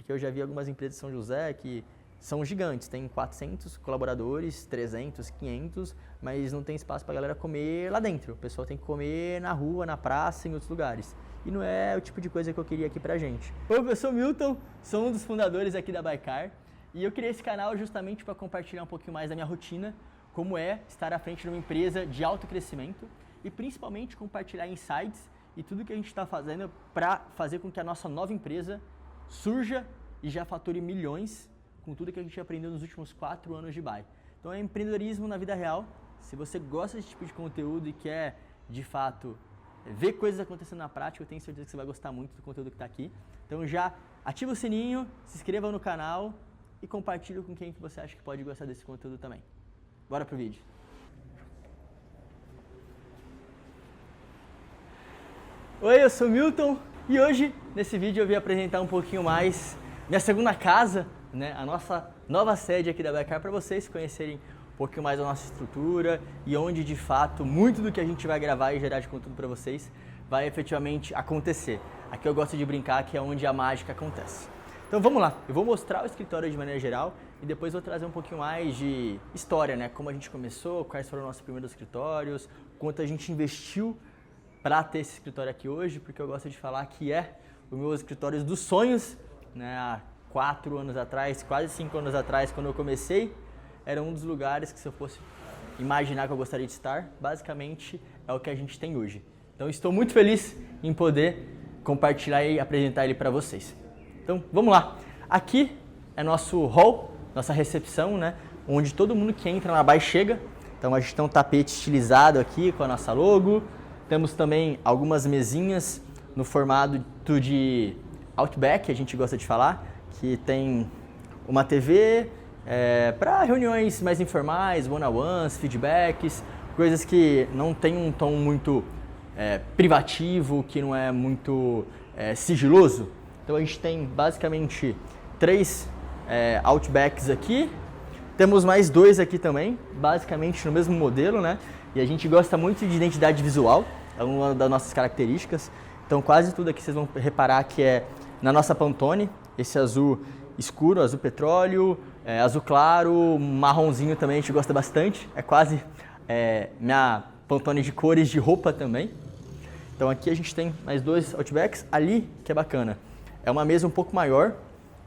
porque eu já vi algumas empresas de São José que são gigantes, tem 400 colaboradores, 300, 500, mas não tem espaço para a galera comer lá dentro. O pessoal tem que comer na rua, na praça, em outros lugares. E não é o tipo de coisa que eu queria aqui pra gente. Oi, eu sou o Milton, sou um dos fundadores aqui da Bycar e eu criei esse canal justamente para compartilhar um pouquinho mais da minha rotina, como é estar à frente de uma empresa de alto crescimento e principalmente compartilhar insights e tudo que a gente está fazendo para fazer com que a nossa nova empresa surja e já fature milhões com tudo que a gente aprendeu nos últimos 4 anos de By. Então é empreendedorismo na vida real. Se você gosta desse tipo de conteúdo e quer, de fato, ver coisas acontecendo na prática, eu tenho certeza que você vai gostar muito do conteúdo que está aqui. Então já ativa o sininho, se inscreva no canal e compartilhe com quem que você acha que pode gostar desse conteúdo também. Bora pro vídeo. Oi, eu sou o Milton e hoje, nesse vídeo, eu vim apresentar um pouquinho mais minha segunda casa, né, a nossa nova sede aqui da Bycar, para vocês conhecerem um pouquinho mais da nossa estrutura e onde, de fato, muito do que a gente vai gravar e gerar de conteúdo para vocês vai efetivamente acontecer. Aqui eu gosto de brincar que é onde a mágica acontece. Então vamos lá, eu vou mostrar o escritório de maneira geral e depois vou trazer um pouquinho mais de história, né, como a gente começou, quais foram os nossos primeiros escritórios, quanto a gente investiu para ter esse escritório aqui hoje, porque eu gosto de falar que é o meu escritório dos sonhos, né, há 4 anos atrás, quase 5 anos atrás, quando eu comecei, era um dos lugares que, se eu fosse imaginar que eu gostaria de estar, basicamente é o que a gente tem hoje. Então estou muito feliz em poder compartilhar e apresentar ele para vocês. Então vamos lá, aqui é nosso hall, nossa recepção, né, onde todo mundo que entra na By chega. Então a gente tem um tapete estilizado aqui com a nossa logo, temos também algumas mesinhas no formato de Outback, a gente gosta de falar, que tem uma TV para reuniões mais informais, one-on-ones, feedbacks, coisas que não tem um tom muito privativo, que não é muito sigiloso. Então a gente tem basicamente 3 Outbacks aqui, temos mais 2 aqui também, basicamente no mesmo modelo, né? E a gente gosta muito de identidade visual, é uma das nossas características. Então quase tudo aqui vocês vão reparar que é na nossa Pantone, esse azul escuro, azul petróleo, azul claro, marronzinho também a gente gosta bastante, é quase minha Pantone de cores de roupa também. Então aqui a gente tem mais 2 Outbacks, ali que é bacana, é uma mesa um pouco maior,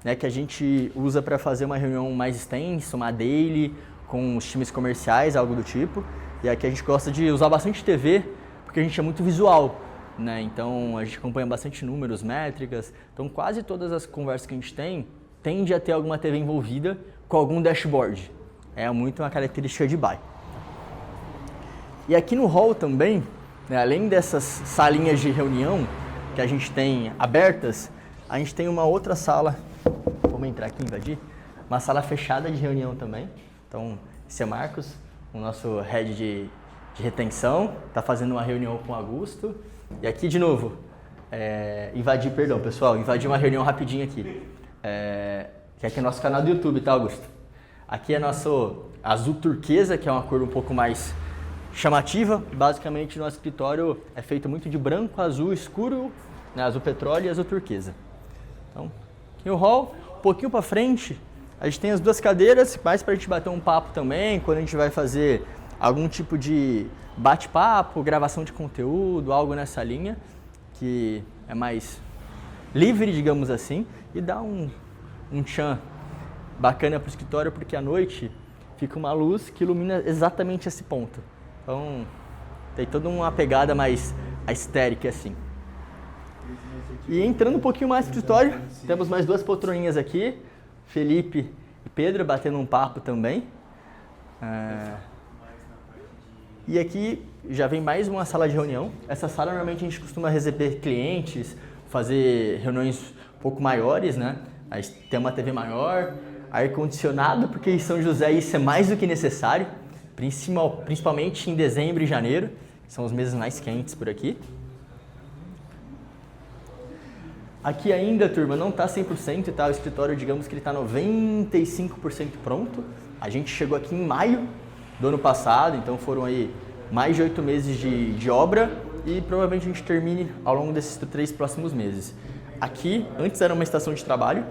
né, que a gente usa para fazer uma reunião mais extensa, uma daily, com os times comerciais, algo do tipo. E aqui a gente gosta de usar bastante TV, porque a gente é muito visual, né? Então a gente acompanha bastante números, métricas. Então quase todas as conversas que a gente tem, tende a ter alguma TV envolvida com algum dashboard. É muito uma característica de By. E aqui no hall também, né, além dessas salinhas de reunião que a gente tem abertas, a gente tem uma outra sala, vamos entrar aqui e invadir, uma sala fechada de reunião também. Então esse é Marcos, o nosso head de retenção, está fazendo uma reunião com o Augusto. E aqui de novo, invadir uma reunião rapidinho aqui. Que aqui é nosso canal do YouTube, tá, Augusto? Aqui é nosso azul turquesa, que é uma cor um pouco mais chamativa. Basicamente, nosso escritório é feito muito de branco, azul escuro, né, azul petróleo e azul turquesa. Então, aqui o hall, um pouquinho para frente, a gente tem as 2 cadeiras, mais para a gente bater um papo também, quando a gente vai fazer algum tipo de bate-papo, gravação de conteúdo, algo nessa linha, que é mais livre, digamos assim, e dá um tchan bacana para o escritório, porque à noite fica uma luz que ilumina exatamente esse ponto. Então, tem toda uma pegada mais aesthetic assim. E entrando um pouquinho mais no escritório, temos mais 2 poltroninhas aqui, Felipe e Pedro batendo um papo também. E aqui já vem mais uma sala de reunião. Essa sala normalmente a gente costuma receber clientes, fazer reuniões um pouco maiores, né? Aí tem uma TV maior, ar-condicionado, porque em São José isso é mais do que necessário, principalmente em dezembro e janeiro, que são os meses mais quentes por aqui. Aqui ainda, turma, não está 100%, tá? O escritório, digamos que ele está 95% pronto. A gente chegou aqui em maio do ano passado, então foram aí mais de 8 meses de obra e provavelmente a gente termine ao longo desses 3 próximos meses. Aqui, antes era uma estação de trabalho,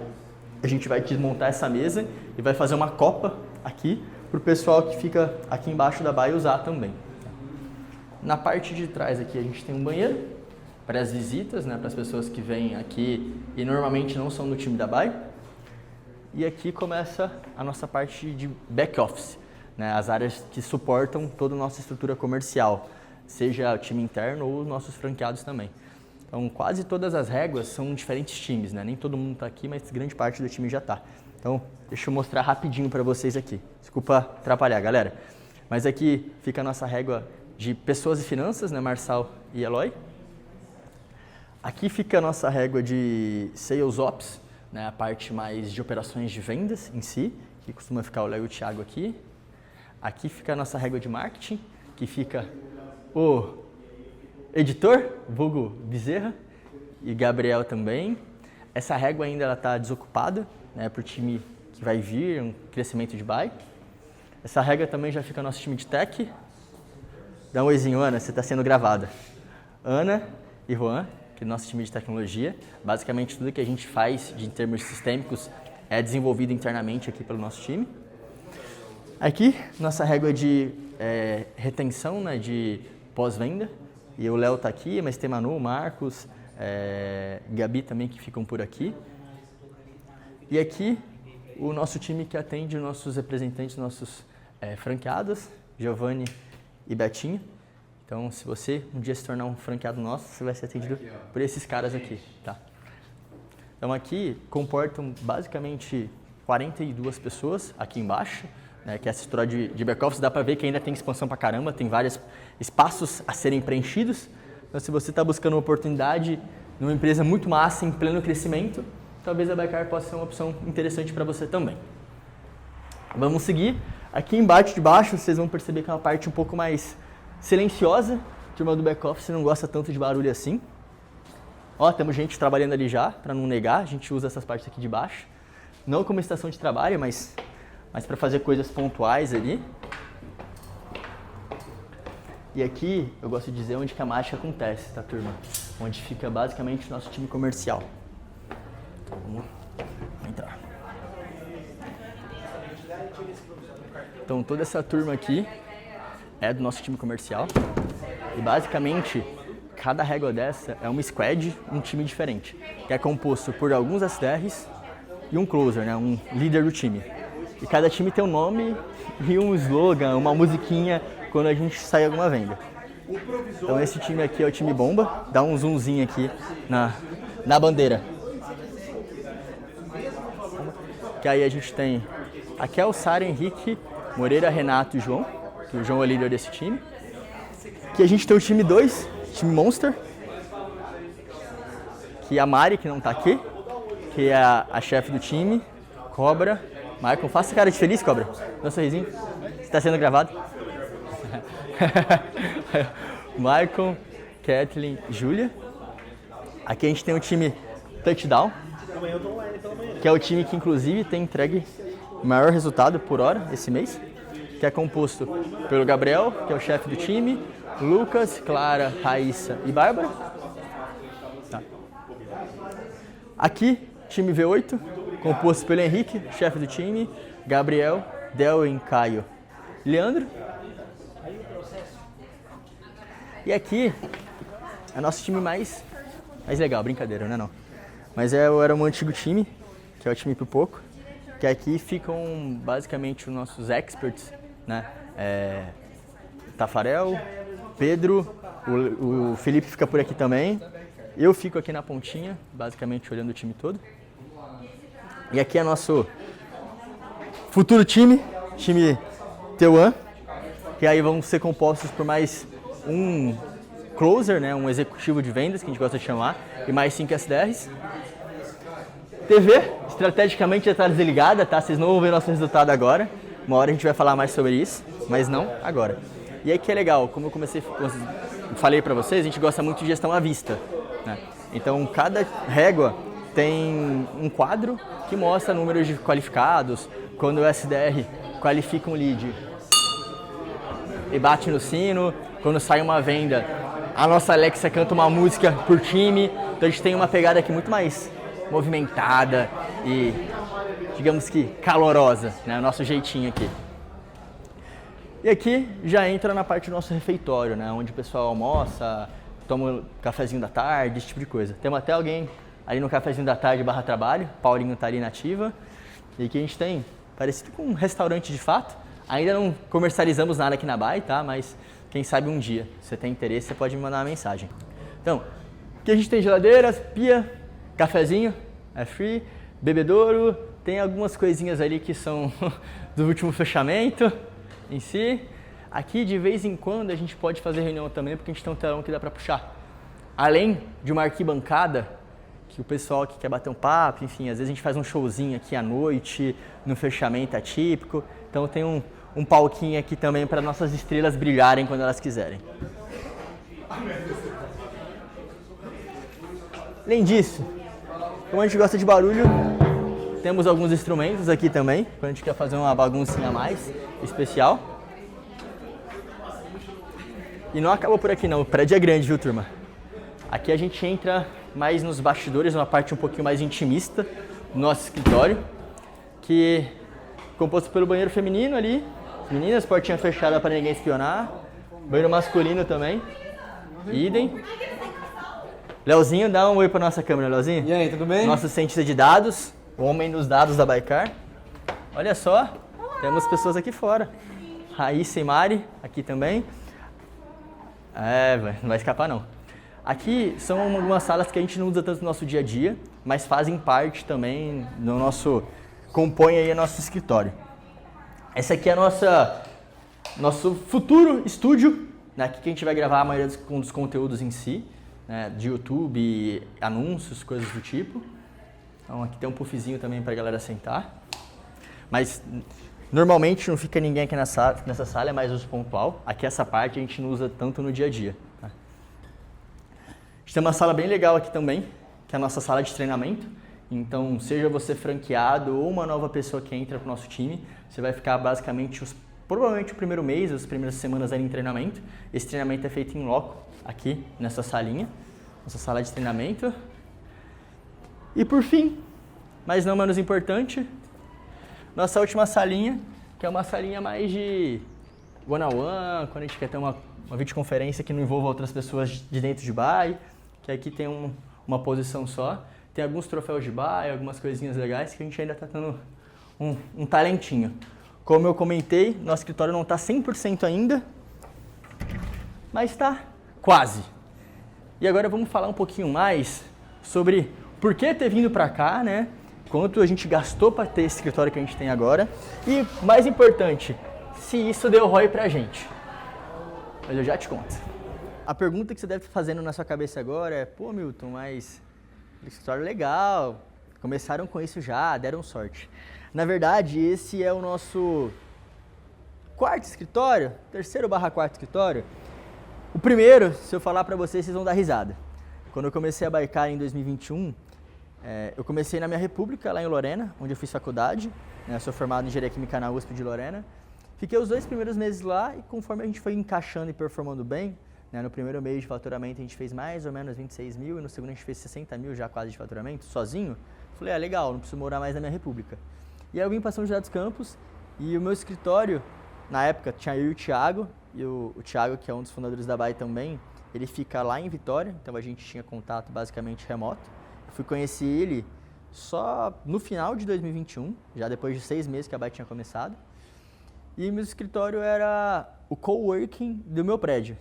a gente vai desmontar essa mesa e vai fazer uma copa aqui para o pessoal que fica aqui embaixo da baia usar também. Na parte de trás aqui a gente tem um banheiro para as visitas, né, para as pessoas que vêm aqui e normalmente não são do time da baia. E aqui começa a nossa parte de back office, né, as áreas que suportam toda a nossa estrutura comercial, seja o time interno ou os nossos franqueados também. Então, quase todas as réguas são diferentes times, né? Nem todo mundo está aqui, mas grande parte do time já está. Então, deixa eu mostrar rapidinho para vocês aqui. Desculpa atrapalhar, galera. Mas aqui fica a nossa régua de pessoas e finanças, né? Marçal e Eloy. Aqui fica a nossa régua de Sales Ops, né? A parte mais de operações de vendas em si, que costuma ficar o Léo e o Thiago aqui. Aqui fica a nossa régua de marketing, que fica o editor, vulgo Bezerra, e Gabriel também. Essa régua ainda está desocupada, né, para o time que vai vir, um crescimento de buy. Essa régua também já fica nosso time de tech. Dá um oizinho, Ana, você está sendo gravada. Ana e Juan, que é nosso time de tecnologia. Basicamente tudo que a gente faz em termos sistêmicos é desenvolvido internamente aqui pelo nosso time. Aqui, nossa régua de retenção, né, de pós-venda. E o Léo está aqui, mas tem Manu, Marcos, Gabi também que ficam por aqui. E aqui o nosso time que atende os nossos representantes, nossos franqueados, Giovanni e Betinho. Então, se você um dia se tornar um franqueado nosso, você vai ser atendido por esses caras aqui, tá? Então aqui comportam basicamente 42 pessoas aqui embaixo, né, que essa estrutura de back-office dá para ver que ainda tem expansão para caramba, tem vários espaços a serem preenchidos. Então, se você está buscando uma oportunidade numa empresa muito massa, em pleno crescimento, talvez a Baikar possa ser uma opção interessante para você também. Vamos seguir. Aqui embaixo de baixo, vocês vão perceber que é uma parte um pouco mais silenciosa. A turma do back-office não gosta tanto de barulho assim. Ó, temos gente trabalhando ali já, para não negar, a gente usa essas partes aqui de baixo. Não como estação de trabalho, mas para fazer coisas pontuais ali. E aqui eu gosto de dizer onde que a mágica acontece, tá, turma? Onde fica basicamente o nosso time comercial. Então, vamos entrar. Então toda essa turma aqui é do nosso time comercial. E basicamente cada régua dessa é uma squad, um time diferente. Que é composto por alguns SDRs e um closer, né? Um líder do time. E cada time tem um nome e um slogan, uma musiquinha quando a gente sai alguma venda. Então esse time aqui é o time bomba. Dá um zoomzinho aqui na bandeira. Que aí a gente tem Akel, Sara, Henrique, Moreira, Renato e João. Que o João é líder desse time. Aqui a gente tem o time 2, time Monster. Que é a Mari, que não tá aqui. Que é a chefe do time. Cobra. Michael, faça cara de feliz, Cobra. Dá um sorrisinho. Você tá sendo gravado? Michael, Kathleen, Júlia. Aqui a gente tem o time Touchdown, que é o time que inclusive tem entregue o maior resultado por hora esse mês, que é composto pelo Gabriel, que é o chefe do time, Lucas, Clara, Raíssa e Bárbara. Tá. Aqui, time V8, composto pelo Henrique, chefe do time, Gabriel, Delwin, Caio, Leandro. E aqui é nosso time mais legal, brincadeira, né não? Mas era o meu antigo time, que é o time Pipoco, que aqui ficam basicamente os nossos experts, né? Tafarel, Pedro, o Felipe fica por aqui também, eu fico aqui na pontinha, basicamente olhando o time todo. E aqui é nosso futuro time T1, que aí vão ser compostos por mais um closer, né, um executivo de vendas, que a gente gosta de chamar, e mais 5 SDRs. TV, estrategicamente já está desligada, tá? Vocês não vão ver nosso resultado agora. Uma hora a gente vai falar mais sobre isso, mas não agora. E aí que é legal, como eu falei para vocês, a gente gosta muito de gestão à vista, né? Então, cada régua tem um quadro que mostra números de qualificados, quando o SDR qualifica um lead e bate no sino, quando sai uma venda, a nossa Alexa canta uma música por time, então a gente tem uma pegada aqui muito mais movimentada e, digamos que, calorosa, né? O nosso jeitinho aqui. E aqui já entra na parte do nosso refeitório, né? Onde o pessoal almoça, toma um cafezinho da tarde, esse tipo de coisa. Temos até alguém ali no cafezinho da tarde / trabalho, Paulinho tá ali na ativa. E aqui a gente tem, parecido com um restaurante de fato. Ainda não comercializamos nada aqui na Bai, tá? Mas quem sabe um dia, se você tem interesse, você pode me mandar uma mensagem. Então, aqui a gente tem geladeiras, pia, cafezinho, é free, bebedouro, tem algumas coisinhas ali que são do último fechamento em si. Aqui, de vez em quando, a gente pode fazer reunião também, porque a gente tem um telão que dá para puxar. Além de uma arquibancada, que o pessoal que quer bater um papo, enfim, às vezes a gente faz um showzinho aqui à noite, no fechamento atípico. Então tem um palquinho aqui também para nossas estrelas brilharem quando elas quiserem. Além disso, como a gente gosta de barulho, temos alguns instrumentos aqui também, quando a gente quer fazer uma baguncinha a mais especial. E não acabou por aqui não, o prédio é grande, viu, turma? Aqui a gente entra mais nos bastidores, uma parte um pouquinho mais intimista do nosso escritório, que é composto pelo banheiro feminino ali, meninas, portinha fechada para ninguém espionar, banheiro masculino também, idem. Leozinho, dá um oi para nossa câmera, Leozinho. E aí, tudo bem? Nosso cientista de dados, o homem dos dados da Baikar. Olha só, temos pessoas aqui fora. Raíssa e Mari, aqui também. Não vai escapar não. Aqui são algumas salas que a gente não usa tanto no nosso dia a dia, mas fazem parte também do nosso... compõe aí o nosso escritório. Esse aqui é nosso futuro estúdio, né? Aqui que a gente vai gravar a maioria dos conteúdos em si, né? De YouTube, anúncios, coisas do tipo. Então aqui tem um puffzinho também para a galera sentar. Mas normalmente não fica ninguém aqui nessa sala, é mais uso pontual. Aqui essa parte a gente não usa tanto no dia a dia. Tá? A gente tem uma sala bem legal aqui também, que é a nossa sala de treinamento. Então, seja você franqueado ou uma nova pessoa que entra para o nosso time, você vai ficar basicamente, provavelmente o primeiro mês, as primeiras semanas ali em treinamento. Esse treinamento é feito em loco, aqui nessa salinha, nossa sala de treinamento. E por fim, mas não menos importante, nossa última salinha, que é uma salinha mais de one-on-one, quando a gente quer ter uma videoconferência que não envolva outras pessoas de dentro de Bai, que aqui tem uma posição só. Tem alguns troféus de Bai, algumas coisinhas legais que a gente ainda está tendo um talentinho. Como eu comentei, nosso escritório não está 100% ainda, mas está quase. E agora vamos falar um pouquinho mais sobre por que ter vindo para cá, né? Quanto a gente gastou para ter esse escritório que a gente tem agora. E, mais importante, se isso deu ROI para a gente. Mas eu já te conto. A pergunta que você deve estar fazendo na sua cabeça agora é: pô, Milton, mas... escritório legal, começaram com isso já, deram sorte. Na verdade, esse é o nosso quarto escritório, terceiro/quarto escritório. O primeiro, se eu falar para vocês vão dar risada. Quando eu comecei a Baikar em 2021, eu comecei na minha república, lá em Lorena, onde eu fiz faculdade. Eu sou formado em Engenharia Química na USP de Lorena. Fiquei os 2 primeiros meses lá e conforme a gente foi encaixando e performando bem, no primeiro mês de faturamento a gente fez mais ou menos 26 mil e no segundo a gente fez 60 mil já quase de faturamento, sozinho. Falei, legal, não preciso morar mais na minha república. E aí eu vim para São José dos Campos e o meu escritório, na época, tinha eu e o Thiago, e o Thiago, que é um dos fundadores da Bai também, ele fica lá em Vitória, então a gente tinha contato basicamente remoto. Eu fui conhecer ele só no final de 2021, já depois de 6 meses que a Bai tinha começado. E meu escritório era o coworking do meu prédio.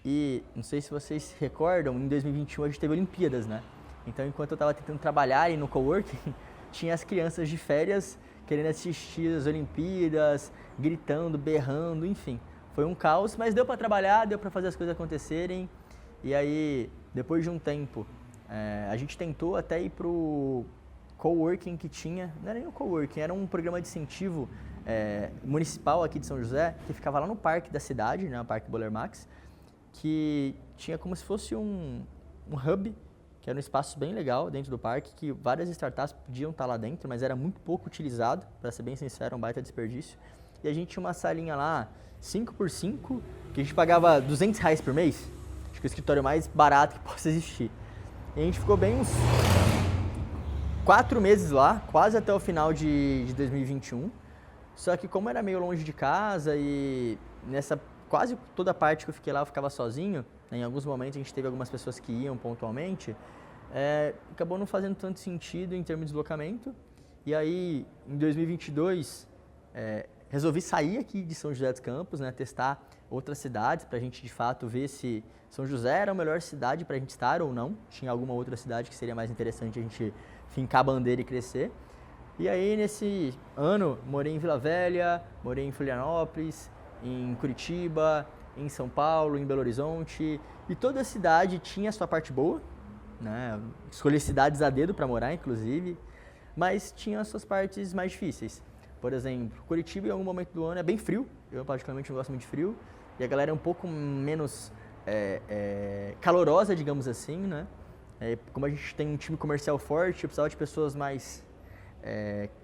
E não sei se vocês se recordam, em 2021 a gente teve Olimpíadas, né? Então, enquanto eu estava tentando trabalhar aí no coworking, tinha as crianças de férias querendo assistir as Olimpíadas, gritando, berrando, enfim. Foi um caos, mas deu para trabalhar, deu para fazer as coisas acontecerem. E aí, depois de um tempo, a gente tentou até ir pro coworking que tinha, não era nem o coworking, era um programa de incentivo municipal aqui de São José, que ficava lá no parque da cidade, né, o Parque Boller Max, que tinha como se fosse um hub, que era um espaço bem legal dentro do parque, que várias startups podiam estar lá dentro, mas era muito pouco utilizado, para ser bem sincero, um baita desperdício. E a gente tinha uma salinha lá, 5x5, que a gente pagava R$200 por mês, acho que é o escritório mais barato que possa existir. E a gente ficou bem uns 4 meses lá, quase até o final de 2021. Só que como era meio longe de casa e nessa quase toda a parte que eu fiquei lá eu ficava sozinho, né, em alguns momentos a gente teve algumas pessoas que iam pontualmente, acabou não fazendo tanto sentido em termos de deslocamento. E aí, em 2022, resolvi sair aqui de São José dos Campos, né, testar outras cidades para a gente de fato ver se São José era a melhor cidade para a gente estar ou não. Tinha alguma outra cidade que seria mais interessante a gente fincar a bandeira e crescer. E aí, nesse ano, morei em Vila Velha, morei em Florianópolis, em Curitiba, em São Paulo, em Belo Horizonte. E toda cidade tinha a sua parte boa, né? Escolhi cidades a dedo para morar, inclusive, mas tinha as suas partes mais difíceis. Por exemplo, Curitiba em algum momento do ano é bem frio, eu particularmente não gosto muito de frio, e a galera é um pouco menos calorosa, digamos assim, né? Como a gente tem um time comercial forte, eu precisava de pessoas mais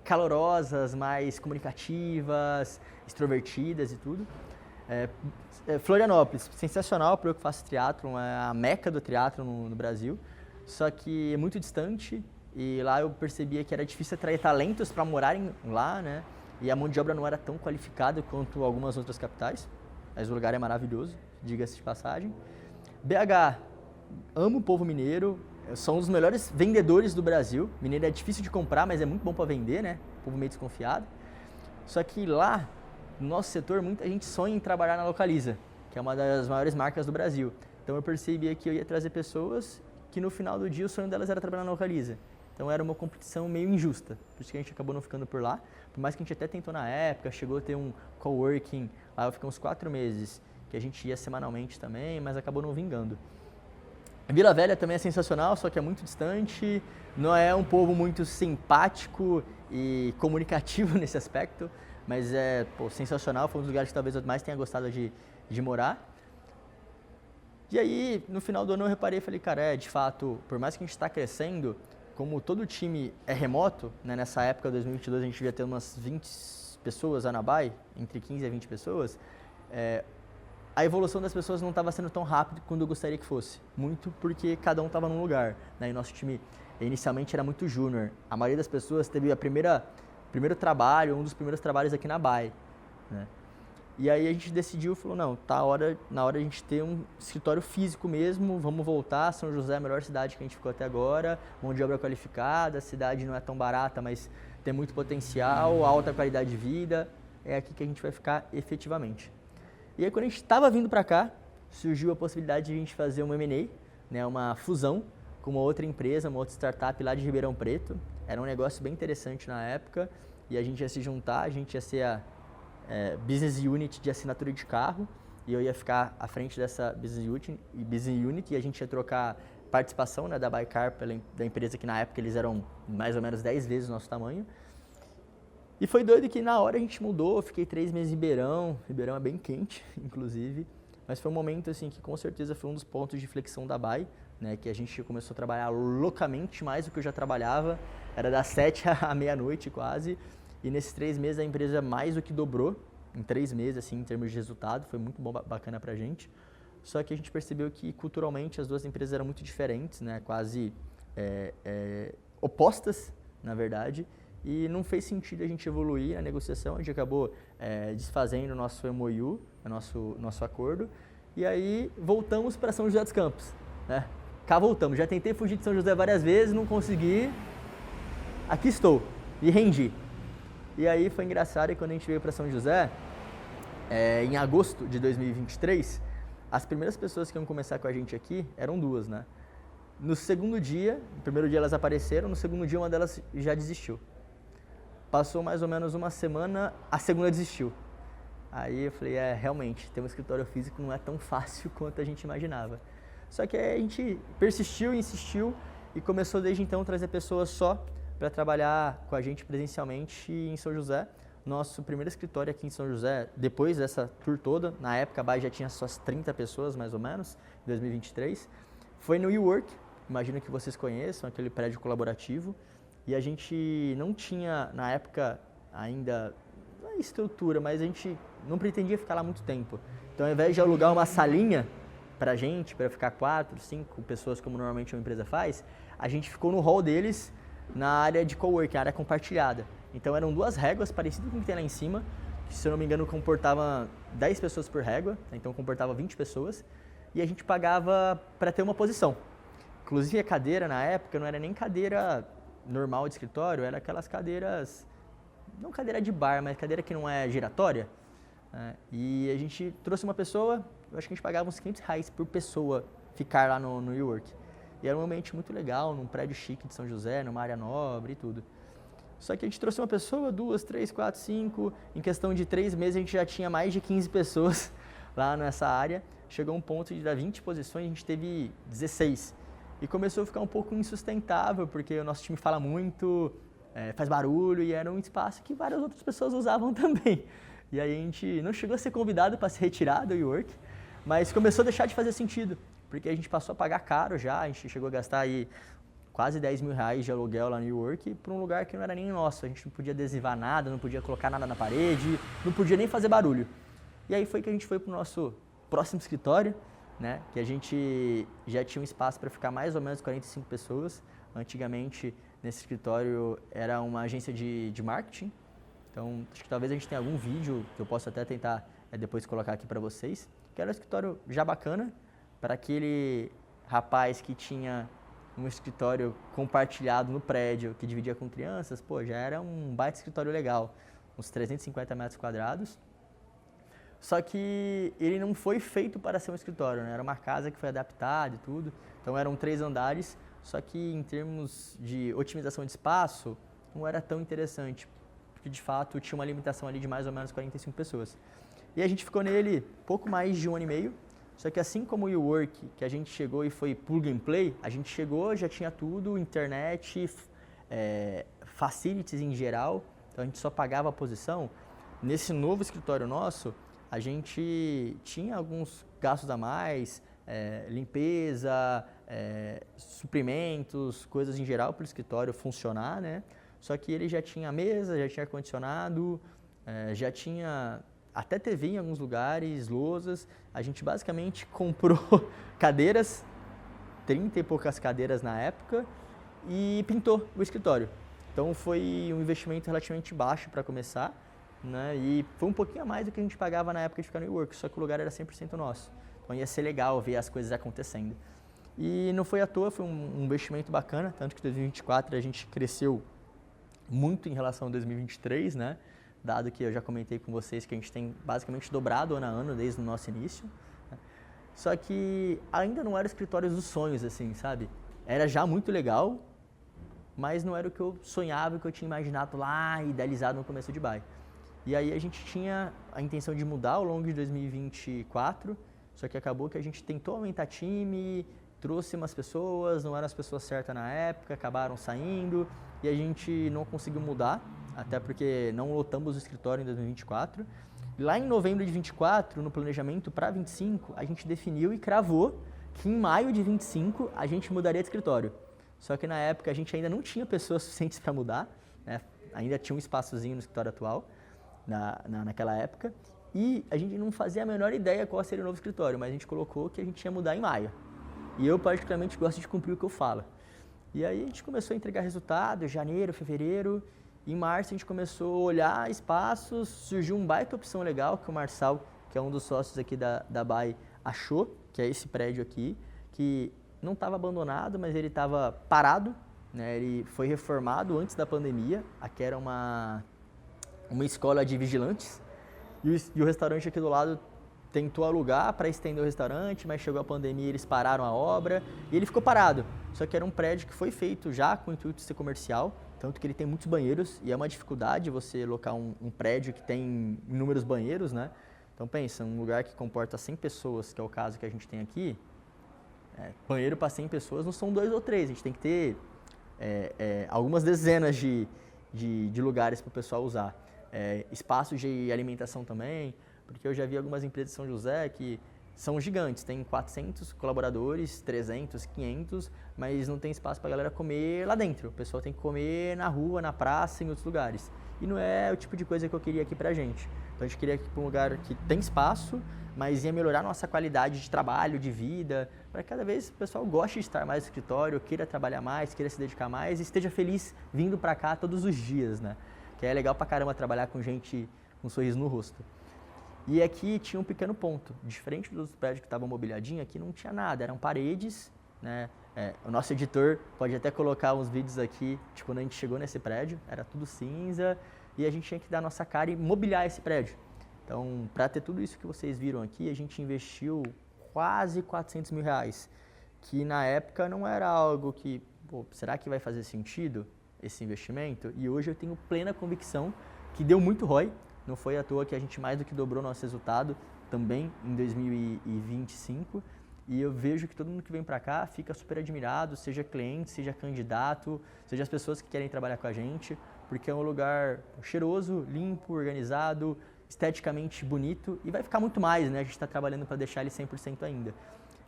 calorosas, mais comunicativas, extrovertidas e tudo. Florianópolis, sensacional para eu que faço triatlon, é a meca do triatlon no Brasil, só que é muito distante e lá eu percebia que era difícil atrair talentos para morarem lá, né? E a mão de obra não era tão qualificada quanto algumas outras capitais, mas o lugar é maravilhoso, diga-se de passagem. BH, amo o povo mineiro, são um dos melhores vendedores do Brasil. Mineiro é difícil de comprar, mas é muito bom para vender, né? O povo meio desconfiado. Só que lá, no nosso setor, muita gente sonha em trabalhar na Localiza, que é uma das maiores marcas do Brasil. Então eu percebia que eu ia trazer pessoas que no final do dia o sonho delas era trabalhar na Localiza. Então era uma competição meio injusta, por isso que a gente acabou não ficando por lá. Por mais que a gente até tentou na época, chegou a ter um coworking, lá eu fiquei uns 4 meses, que a gente ia semanalmente também, mas acabou não vingando. Vila Velha também é sensacional, só que é muito distante, não é um povo muito simpático e comunicativo nesse aspecto, mas é sensacional, foi um dos lugares que talvez eu mais tenha gostado de morar. E aí, no final do ano eu reparei e falei, cara, de fato, por mais que a gente está crescendo, como todo time é remoto, né, nessa época, 2022, a gente devia ter umas 20 pessoas na Anabai, entre 15 a 20 pessoas, a evolução das pessoas não estava sendo tão rápido quanto eu gostaria que fosse. Muito porque cada um estava num lugar, né? E nosso time inicialmente era muito júnior. A maioria das pessoas teve primeiro trabalho, um dos primeiros trabalhos aqui na BAE, né? E aí a gente decidiu, falou, não, na hora a gente ter um escritório físico mesmo, vamos voltar, São José é a melhor cidade que a gente ficou até agora, mão de obra qualificada, a cidade não é tão barata, mas tem muito potencial, alta qualidade de vida, é aqui que a gente vai ficar efetivamente. E aí quando a gente estava vindo para cá, surgiu a possibilidade de a gente fazer um M&A, né, uma fusão com uma outra empresa, uma outra startup lá de Ribeirão Preto. Era um negócio bem interessante na época e a gente ia se juntar, a gente ia ser a Business Unit de assinatura de carro e eu ia ficar à frente dessa Business Unit e a gente ia trocar participação, né, da Baecar da empresa que na época eles eram mais ou menos 10 vezes o nosso tamanho. E foi doido que na hora a gente mudou, eu fiquei 3 meses em Ribeirão é bem quente, inclusive, mas foi um momento assim que com certeza foi um dos pontos de flexão da Bae, né, que a gente começou a trabalhar loucamente mais do que eu já trabalhava, era das 7 à meia-noite quase, e nesses 3 meses a empresa mais do que dobrou, em 3 meses assim, em termos de resultado, foi muito bom, bacana pra gente, só que a gente percebeu que culturalmente as duas empresas eram muito diferentes, né, quase opostas, na verdade, e não fez sentido a gente evoluir na negociação, a gente acabou desfazendo o nosso MOU, o nosso acordo, e aí voltamos para São José dos Campos, né? Cá voltamos, já tentei fugir de São José várias vezes, não consegui, aqui estou, e rendi. E aí foi engraçado, e quando a gente veio para São José, em agosto de 2023, as primeiras pessoas que iam começar com a gente aqui eram 2, né? No segundo dia, no primeiro dia elas apareceram, no segundo dia uma delas já desistiu. Passou mais ou menos uma semana, a segunda desistiu. Aí eu falei, realmente, ter um escritório físico não é tão fácil quanto a gente imaginava. Só que a gente persistiu, insistiu e começou desde então a trazer pessoas só para trabalhar com a gente presencialmente em São José. Nosso primeiro escritório aqui em São José, depois dessa tour toda, na época a Bae já tinha suas 30 pessoas mais ou menos, em 2023, foi no WeWork, imagino que vocês conheçam, aquele prédio colaborativo. E a gente não tinha, na época, ainda, não é estrutura, mas a gente não pretendia ficar lá muito tempo. Então, ao invés de alugar uma salinha pra gente, para ficar 4, 5 pessoas, como normalmente uma empresa faz, a gente ficou no hall deles, na área de coworking, área compartilhada. Então eram 2 réguas parecidas com o que tem lá em cima, que se eu não me engano comportava 10 pessoas por régua, então comportava 20 pessoas, e a gente pagava para ter uma posição. Inclusive a cadeira na época não era nem cadeira normal de escritório, era aquelas cadeiras, não cadeira de bar, mas cadeira que não é giratória. E a gente trouxe uma pessoa, eu acho que a gente pagava uns R$500 por pessoa ficar lá no WeWork. E era um ambiente muito legal, num prédio chique de São José, numa área nobre e tudo. Só que a gente trouxe uma pessoa, 2, 3, 4, 5, em questão de 3 meses a gente já tinha mais de 15 pessoas lá nessa área. Chegou um ponto de dar 20 posições, a gente teve 16. E começou a ficar um pouco insustentável, porque o nosso time fala muito, faz barulho, e era um espaço que várias outras pessoas usavam também. E aí a gente não chegou a ser convidado para se retirar do WeWork, mas começou a deixar de fazer sentido, porque a gente passou a pagar caro já, a gente chegou a gastar aí quase R$10.000 de aluguel lá no WeWork por um lugar que não era nem nosso. A gente não podia adesivar nada, não podia colocar nada na parede, não podia nem fazer barulho. E aí foi que a gente foi para o nosso próximo escritório, né, que a gente já tinha um espaço para ficar mais ou menos 45 pessoas. Antigamente, nesse escritório, era uma agência de marketing. Então, acho que talvez a gente tenha algum vídeo que eu possa até tentar depois colocar aqui para vocês. Que era um escritório já bacana, para aquele rapaz que tinha um escritório compartilhado no prédio, que dividia com crianças, pô, já era um baita escritório legal, uns 350 metros quadrados. Só que ele não foi feito para ser um escritório, né? Era uma casa que foi adaptada e tudo, então eram 3 andares, só que em termos de otimização de espaço, não era tão interessante, porque de fato tinha uma limitação ali de mais ou menos 45 pessoas. E a gente ficou nele pouco mais de 1 ano e meio, só que assim como o WeWork, que a gente chegou e foi plug and play, a gente chegou, já tinha tudo, internet, facilities em geral, então a gente só pagava a posição. Nesse novo escritório nosso, a gente tinha alguns gastos a mais, limpeza, suprimentos, coisas em geral para o escritório funcionar, né? Só que ele já tinha mesa, já tinha ar-condicionado, já tinha até TV em alguns lugares, lousas. A gente basicamente comprou cadeiras, 30 e poucas cadeiras na época, e pintou o escritório. Então foi um investimento relativamente baixo para começar, né? E foi um pouquinho a mais do que a gente pagava na época de ficar no WeWork, só que o lugar era 100% nosso. Então ia ser legal ver as coisas acontecendo. E não foi à toa, foi um investimento bacana, tanto que em 2024 a gente cresceu muito em relação a 2023, né? Dado que eu já comentei com vocês que a gente tem basicamente dobrado ano a ano desde o nosso início. Né? Só que ainda não era o escritório dos sonhos, assim, sabe? Era já muito legal, mas não era o que eu sonhava, o que eu tinha imaginado lá, idealizado no começo de Dubai. E aí a gente tinha a intenção de mudar ao longo de 2024, só que acabou que a gente tentou aumentar time, trouxe umas pessoas, não eram as pessoas certas na época, acabaram saindo e a gente não conseguiu mudar, até porque não lotamos o escritório em 2024. Lá em novembro de 24, no planejamento para 25, a gente definiu e cravou que em maio de 25 a gente mudaria de escritório. Só que na época a gente ainda não tinha pessoas suficientes para mudar, né? Ainda tinha um espaçozinho no escritório atual. Naquela época, e a gente não fazia a menor ideia qual seria o novo escritório, mas a gente colocou que a gente ia mudar em maio. E eu particularmente gosto de cumprir o que eu falo. E aí a gente começou a entregar resultados, janeiro, fevereiro, em março a gente começou a olhar espaços, surgiu uma baita opção legal que o Marçal, que é um dos sócios aqui da BAI, achou, que é esse prédio aqui, que não estava abandonado, mas ele estava parado, né? Ele foi reformado antes da pandemia, aqui era uma escola de vigilantes, e o restaurante aqui do lado tentou alugar para estender o restaurante, mas chegou a pandemia e eles pararam a obra, e ele ficou parado. Só que era um prédio que foi feito já com o intuito de ser comercial, tanto que ele tem muitos banheiros, e é uma dificuldade você locar um prédio que tem inúmeros banheiros, né? Então pensa, um lugar que comporta 100 pessoas, que é o caso que a gente tem aqui, banheiro para 100 pessoas não são 2 ou 3, a gente tem que ter algumas dezenas de lugares para o pessoal usar. Espaços de alimentação também, porque eu já vi algumas empresas de São José que são gigantes, tem 400 colaboradores, 300, 500, mas não tem espaço para a galera comer lá dentro. O pessoal tem que comer na rua, na praça, em outros lugares. E não é o tipo de coisa que eu queria aqui pra gente. Então a gente queria ir para um lugar que tem espaço, mas ia melhorar a nossa qualidade de trabalho, de vida, para que cada vez o pessoal goste de estar mais no escritório, queira trabalhar mais, queira se dedicar mais e esteja feliz vindo para cá todos os dias, né? Que é legal pra caramba trabalhar com gente com um sorriso no rosto. E aqui tinha um pequeno ponto, diferente dos prédios que estavam mobiliadinhos, aqui não tinha nada, eram paredes, né? O nosso editor pode até colocar uns vídeos aqui de quando a gente chegou nesse prédio, era tudo cinza e a gente tinha que dar a nossa cara e mobiliar esse prédio. Então, para ter tudo isso que vocês viram aqui, a gente investiu quase 400 mil reais, que na época não era algo que, pô, será que vai fazer sentido esse investimento? E hoje eu tenho plena convicção que deu muito ROI, não foi à toa que a gente mais do que dobrou nosso resultado também em 2025, e eu vejo que todo mundo que vem para cá fica super admirado, seja cliente, seja candidato, seja as pessoas que querem trabalhar com a gente, porque é um lugar cheiroso, limpo, organizado, esteticamente bonito e vai ficar muito mais, né? A gente está trabalhando para deixar ele 100% ainda.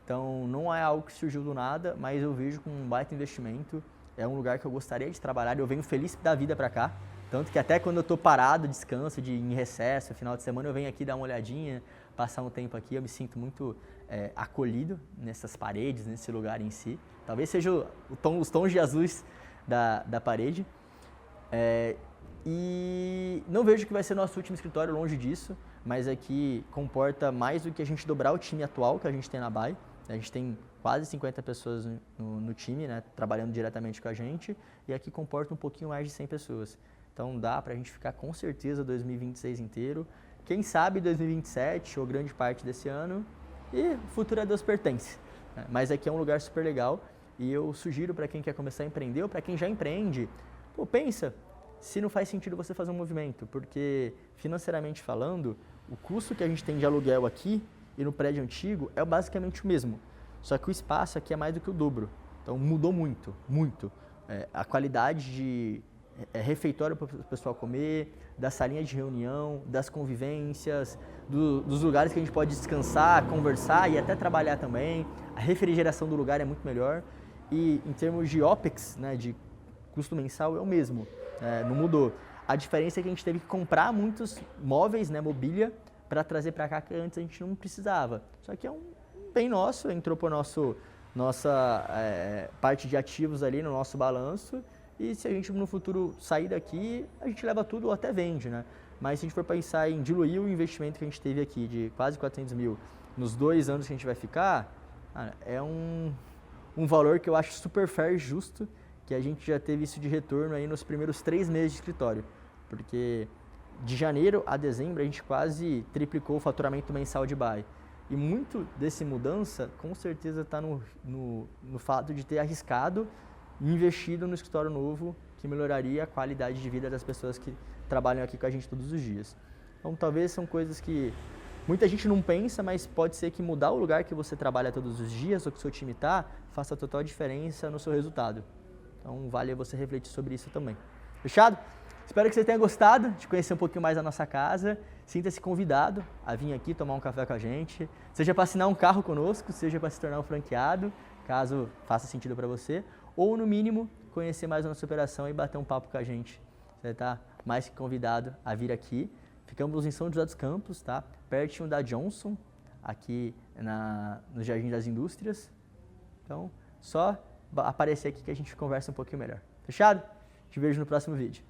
Então, não é algo que surgiu do nada, mas eu vejo como um baita investimento. É um lugar que eu gostaria de trabalhar, eu venho feliz da vida para cá. Tanto que até quando eu estou parado, descanso, em recesso, final de semana, eu venho aqui dar uma olhadinha, passar um tempo aqui, eu me sinto muito acolhido nessas paredes, nesse lugar em si. Talvez seja os tons de azuis da parede. E não vejo que vai ser nosso último escritório, longe disso, mas aqui comporta mais do que a gente dobrar o time atual que a gente tem na BAE. A gente tem quase 50 pessoas no time, né, trabalhando diretamente com a gente, e aqui comporta um pouquinho mais de 100 pessoas. Então dá pra gente ficar com certeza 2026 inteiro, quem sabe 2027 ou grande parte desse ano, e o futuro a Deus pertence. Mas aqui é um lugar super legal e eu sugiro para quem quer começar a empreender ou para quem já empreende, pô, pensa se não faz sentido você fazer um movimento, porque financeiramente falando, o custo que a gente tem de aluguel aqui e no prédio antigo é basicamente o mesmo, só que o espaço aqui é mais do que o dobro, então mudou muito, muito. A qualidade de refeitório para o pessoal comer, da salinha de reunião, das convivências, dos lugares que a gente pode descansar, conversar e até trabalhar também, a refrigeração do lugar é muito melhor e em termos de OPEX, né, de custo mensal é o mesmo. Não mudou. A diferença é que a gente teve que comprar muitos móveis, né, mobília, para trazer para cá que antes a gente não precisava. Só que é um bem nosso, entrou por nossa parte de ativos ali no nosso balanço e se a gente no futuro sair daqui, a gente leva tudo ou até vende, né? Mas se a gente for pensar em diluir o investimento que a gente teve aqui de quase 400 mil nos 2 anos que a gente vai ficar, é um valor que eu acho super fair e justo, que a gente já teve isso de retorno aí nos primeiros 3 meses de escritório, porque de janeiro a dezembro a gente quase triplicou o faturamento mensal de BAE. E muito dessa mudança com certeza está no fato de ter arriscado e investido no escritório novo que melhoraria a qualidade de vida das pessoas que trabalham aqui com a gente todos os dias. Então talvez são coisas que muita gente não pensa, mas pode ser que mudar o lugar que você trabalha todos os dias ou que o seu time está faça total diferença no seu resultado. Então vale você refletir sobre isso também. Fechado? Espero que você tenha gostado de conhecer um pouquinho mais a nossa casa. Sinta-se convidado a vir aqui tomar um café com a gente, seja para assinar um carro conosco, seja para se tornar um franqueado, caso faça sentido para você, ou no mínimo conhecer mais a nossa operação e bater um papo com a gente. Você está mais que convidado a vir aqui. Ficamos em São José dos Campos, tá? Pertinho da Johnson, aqui no Jardim das Indústrias. Então, só aparecer aqui que a gente conversa um pouquinho melhor. Fechado? Te vejo no próximo vídeo.